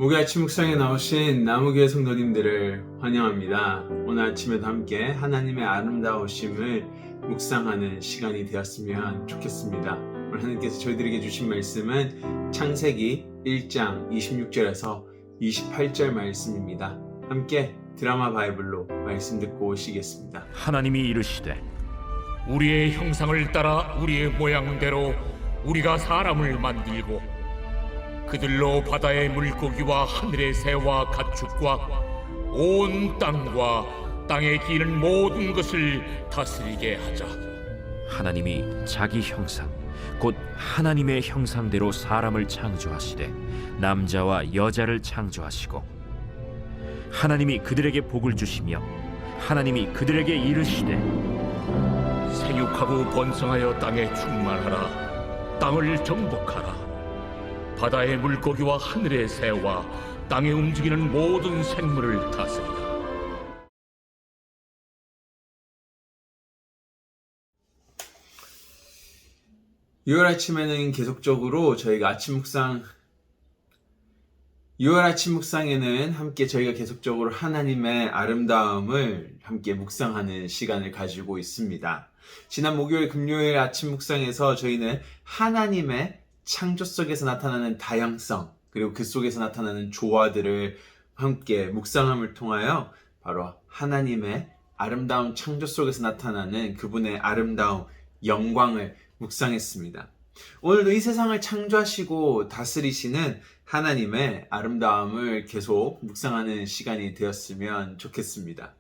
목요 아침 묵상에 나오신 나무교회 성도님들을 환영합니다. 오늘 아침에도 함께 하나님의 아름다우심을 묵상하는 시간이 되었으면 좋겠습니다. 오늘 하나님께서 저희들에게 주신 말씀은 창세기 1장 26절에서 28절 말씀입니다. 함께 드라마 바이블로 말씀 듣고 오시겠습니다. 하나님이 이르시되 우리의 형상을 따라 우리의 모양대로 우리가 사람을 만들고 그들로 바다의 물고기와 하늘의 새와 가축과 온 땅과 땅에 기는 모든 것을 다스리게 하자. 하나님이 자기 형상 곧 하나님의 형상대로 사람을 창조하시되 남자와 여자를 창조하시고 하나님이 그들에게 복을 주시며 하나님이 그들에게 이르시되 생육하고 번성하여 땅에 충만하라. 땅을 정복하라. 바다의 물고기와 하늘의 새와 땅에 움직이는 모든 생물을 다스리라. 6월 아침에는 계속적으로 저희가 아침 묵상에는 함께 저희가 계속적으로 하나님의 아름다움을 함께 묵상하는 시간을 가지고 있습니다. 지난 목요일, 금요일 아침 묵상에서 저희는 하나님의 창조 속에서 나타나는 다양성, 그리고 그 속에서 나타나는 조화들을 함께 묵상함을 통하여 바로 하나님의 아름다운 창조 속에서 나타나는 그분의 아름다운 영광을 묵상했습니다. 오늘도 이 세상을 창조하시고 다스리시는 하나님의 아름다움을 계속 묵상하는 시간이 되었으면 좋겠습니다.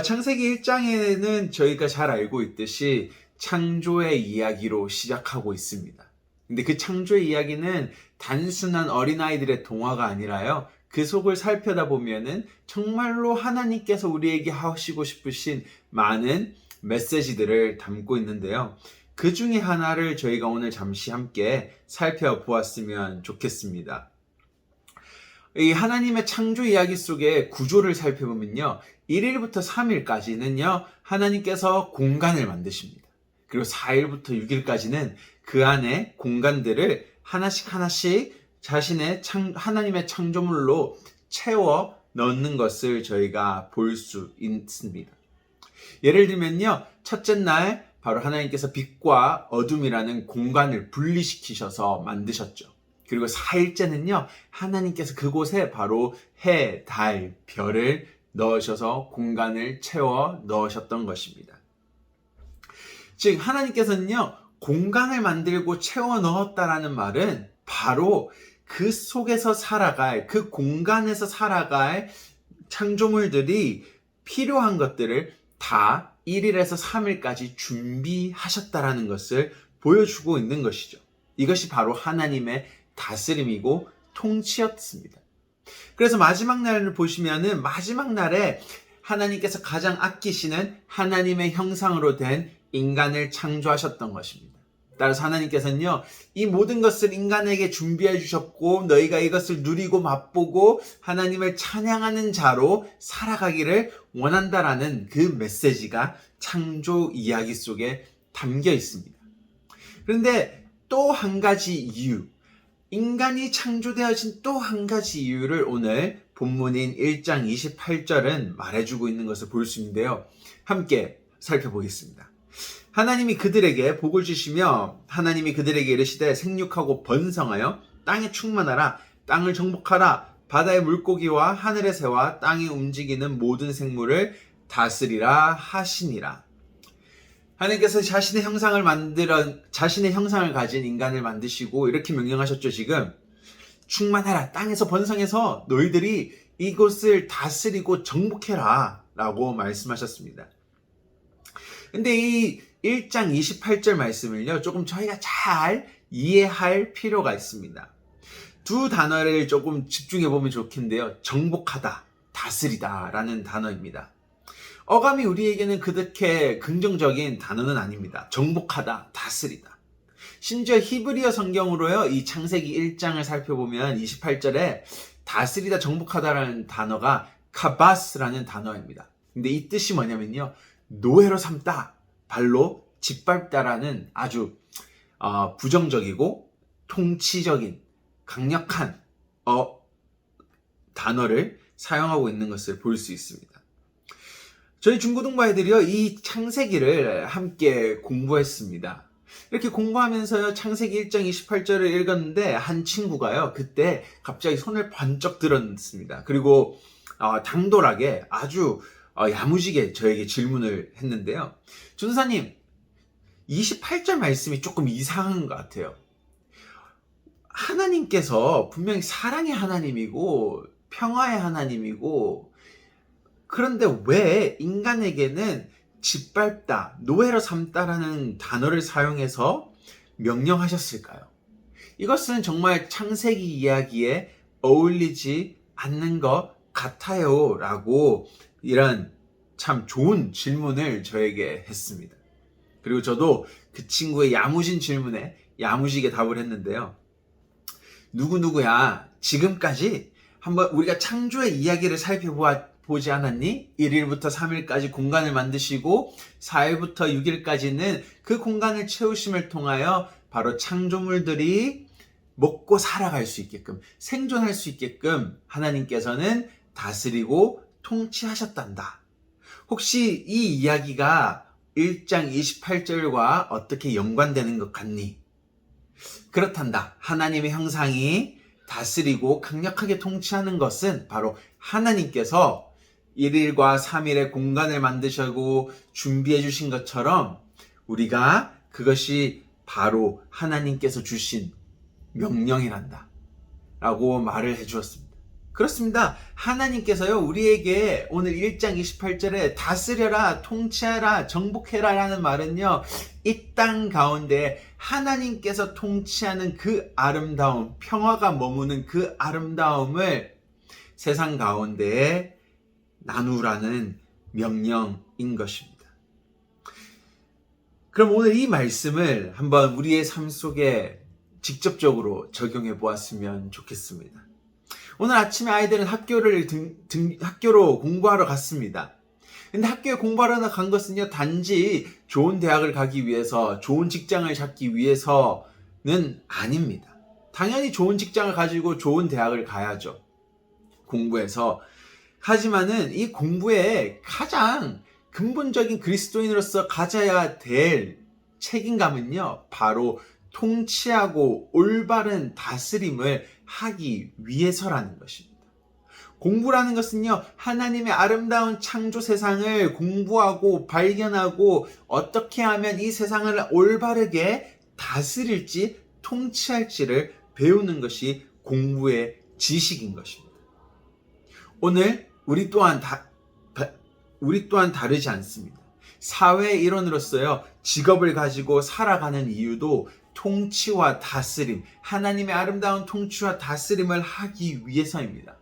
창세기 1장에는 저희가 잘 알고 있듯이 창조의 이야기로 시작하고 있습니다. 근데 그 창조의 이야기는 단순한 어린아이들의 동화가 아니라요, 그 속을 살펴다 보면은 정말로 하나님께서 우리에게 하시고 싶으신 많은 메시지들을 담고 있는데요. 그 중에 하나를 저희가 오늘 잠시 함께 살펴보았으면 좋겠습니다. 이 하나님의 창조 이야기 속의 구조를 살펴보면요, 1일부터 3일까지는요, 하나님께서 공간을 만드십니다. 그리고 4일부터 6일까지는 그 안에 공간들을 하나씩 자신의 하나님의 창조물로 채워 넣는 것을 저희가 볼 수 있습니다. 예를 들면요, 첫째 날 바로 하나님께서 빛과 어둠이라는 공간을 분리시키셔서 만드셨죠. 그리고 4일째는요, 하나님께서 그곳에 바로 해, 달, 별을 넣으셔서 공간을 채워 넣으셨던 것입니다. 즉 하나님께서는요, 공간을 만들고 채워 넣었다라는 말은 바로 그 속에서 살아갈, 그 공간에서 살아갈 창조물들이 필요한 것들을 다 1일에서 3일까지 준비하셨다라는 것을 보여주고 있는 것이죠. 이것이 바로 하나님의 다스림이고 통치였습니다. 그래서 마지막 날을 보시면은 마지막 날에 하나님께서 가장 아끼시는 하나님의 형상으로 된 인간을 창조하셨던 것입니다. 따라서 하나님께서는요, 이 모든 것을 인간에게 준비해 주셨고 너희가 이것을 누리고 맛보고 하나님을 찬양하는 자로 살아가기를 원한다라는 그 메시지가 창조 이야기 속에 담겨 있습니다. 그런데 또 한 가지 이유, 인간이 창조되어진 또 한 가지 이유를 오늘 본문인 1장 28절은 말해주고 있는 것을 볼 수 있는데요. 함께 살펴보겠습니다. 하나님이 그들에게 복을 주시며 하나님이 그들에게 이르시되 생육하고 번성하여 땅에 충만하라. 땅을 정복하라. 바다의 물고기와 하늘의 새와 땅에 움직이는 모든 생물을 다스리라 하시니라. 하나님께서 자신의 형상을 가진 인간을 만드시고 이렇게 명령하셨죠. 지금 충만하라. 땅에서 번성해서 너희들이 이곳을 다스리고 정복해라 라고 말씀하셨습니다. 근데 이 1장 28절 말씀을요, 조금 저희가 잘 이해할 필요가 있습니다. 두 단어를 조금 집중해 보면 좋겠는데요. 정복하다, 다스리다 라는 단어입니다. 어감이 우리에게는 그렇게 긍정적인 단어는 아닙니다. 정복하다, 다스리다. 심지어 히브리어 성경으로요, 이 창세기 1장을 살펴보면 28절에 다스리다, 정복하다라는 단어가 카바스라는 단어입니다. 근데 이 뜻이 뭐냐면요, 노예로 삼다, 발로 짓밟다라는 아주 부정적이고 통치적인 강력한 단어를 사용하고 있는 것을 볼 수 있습니다. 저희 중고등부 아이들이요, 이 창세기를 함께 공부했습니다. 이렇게 공부하면서요, 창세기 1장 28절을 읽었는데 한 친구가요, 그때 갑자기 손을 번쩍 들었습니다. 그리고 당돌하게 아주 야무지게 저에게 질문을 했는데요. 전도사님, 28절 말씀이 조금 이상한 것 같아요. 하나님께서 분명히 사랑의 하나님이고 평화의 하나님이고, 그런데 왜 인간에게는 짓밟다, 노예로 삼다라는 단어를 사용해서 명령하셨을까요? 이것은 정말 창세기 이야기에 어울리지 않는 것 같아요 라고 이런 참 좋은 질문을 저에게 했습니다. 그리고 저도 그 친구의 야무진 질문에 야무지게 답을 했는데요. 누구누구야, 지금까지 한번 우리가 창조의 이야기를 살펴보지 않았니? 1일부터 3일까지 공간을 만드시고 4일부터 6일까지는 그 공간을 채우심을 통하여 바로 창조물들이 먹고 살아갈 수 있게끔, 생존할 수 있게끔 하나님께서는 다스리고 통치하셨단다. 혹시 이 이야기가 1장 28절과 어떻게 연관되는 것 같니? 그렇단다. 하나님의 형상이 다스리고 강력하게 통치하는 것은 바로 하나님께서 1일과 3일의 공간을 만드시고 준비해 주신 것처럼 우리가 그것이 바로 하나님께서 주신 명령이란다 라고 말을 해 주었습니다. 그렇습니다. 하나님께서요, 우리에게 오늘 1장 28절에 다스려라, 통치하라, 정복해라 라는 말은요, 이 땅 가운데 하나님께서 통치하는 그 아름다움, 평화가 머무는 그 아름다움을 세상 가운데에 나누라는 명령인 것입니다. 그럼 오늘 이 말씀을 한번 우리의 삶 속에 직접적으로 적용해 보았으면 좋겠습니다. 오늘 아침에 아이들은 학교로 공부하러 갔습니다. 근데 학교에 공부하러 간 것은요, 단지 좋은 대학을 가기 위해서, 좋은 직장을 잡기 위해서는 아닙니다. 당연히 좋은 직장을 가지고 좋은 대학을 가야죠. 공부해서. 하지만은 이 공부에 가장 근본적인 그리스도인으로서 가져야 될 책임감은요, 바로 통치하고 올바른 다스림을 하기 위해서라는 것입니다. 공부라는 것은요, 하나님의 아름다운 창조 세상을 공부하고 발견하고 어떻게 하면 이 세상을 올바르게 다스릴지 통치할지를 배우는 것이 공부의 지식인 것입니다. 오늘 우리 또한 다르지 않습니다. 사회의 일원으로서요, 직업을 가지고 살아가는 이유도 통치와 다스림, 하나님의 아름다운 통치와 다스림을 하기 위해서입니다.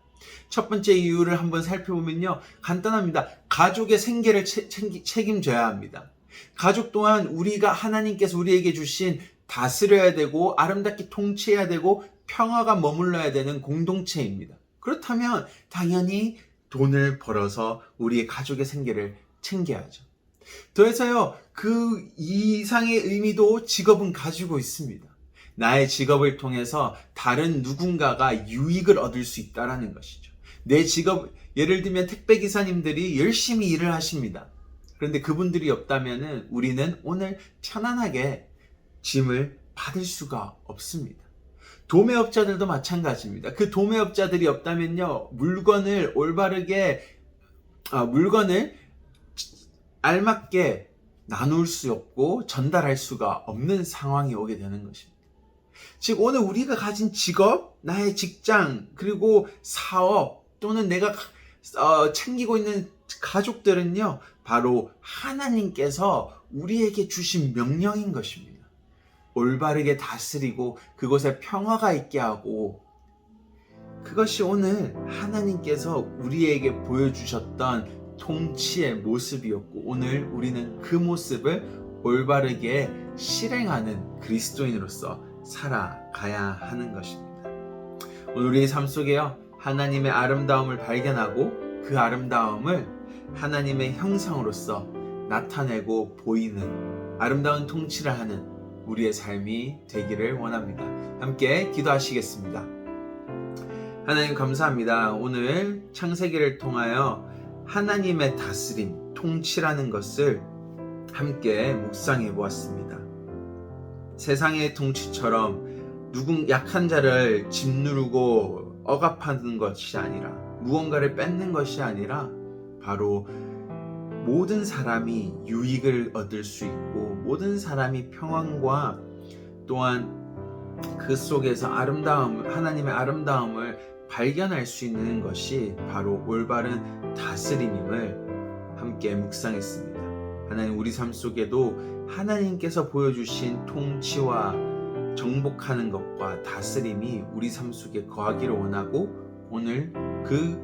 첫 번째 이유를 한번 살펴보면요, 간단합니다. 가족의 생계를 책임져야 합니다. 가족 또한 하나님께서 우리에게 주신 다스려야 되고 아름답게 통치해야 되고 평화가 머물러야 되는 공동체입니다. 그렇다면 당연히 돈을 벌어서 우리의 가족의 생계를 챙겨야죠. 더해서요, 그 이상의 의미도 직업은 가지고 있습니다. 나의 직업을 통해서 다른 누군가가 유익을 얻을 수 있다는 것이죠. 내 직업, 예를 들면 택배기사님들이 열심히 일을 하십니다. 그런데 그분들이 없다면 우리는 오늘 편안하게 짐을 받을 수가 없습니다. 도매업자들도 마찬가지입니다. 그 도매업자들이 없다면요, 물건을 알맞게 나눌 수 없고 전달할 수가 없는 상황이 오게 되는 것입니다. 즉, 오늘 우리가 가진 직업, 나의 직장, 그리고 사업, 또는 내가 챙기고 있는 가족들은요, 바로 하나님께서 우리에게 주신 명령인 것입니다. 올바르게 다스리고 그곳에 평화가 있게 하고, 그것이 오늘 하나님께서 우리에게 보여주셨던 통치의 모습이었고, 오늘 우리는 그 모습을 올바르게 실행하는 그리스도인으로서 살아가야 하는 것입니다. 오늘 우리의 삶 속에요, 하나님의 아름다움을 발견하고 그 아름다움을 하나님의 형상으로서 나타내고 보이는 아름다운 통치를 하는 우리의 삶이 되기를 원합니다. 함께 기도하시겠습니다. 하나님 감사합니다. 오늘 창세기를 통하여 하나님의 다스림, 통치라는 것을 함께 묵상해 보았습니다. 세상의 통치처럼 약한 자를 짓누르고 억압하는 것이 아니라, 무언가를 뺏는 것이 아니라 바로 모든 사람이 유익을 얻을 수 있고 모든 사람이 평안과 또한 그 속에서 하나님의 아름다움을 발견할 수 있는 것이 바로 올바른 다스림임을 함께 묵상했습니다. 하나님, 우리 삶 속에도 하나님께서 보여주신 통치와 정복하는 것과 다스림이 우리 삶 속에 거하기를 원하고, 오늘 그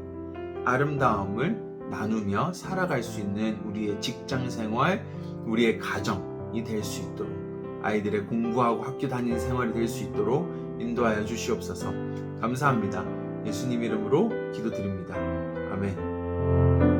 아름다움을 나누며 살아갈 수 있는 우리의 직장 생활, 우리의 가정이 될 수 있도록, 아이들의 공부하고 학교 다니는 생활이 될 수 있도록 인도하여 주시옵소서. 감사합니다. 예수님 이름으로 기도드립니다. 아멘.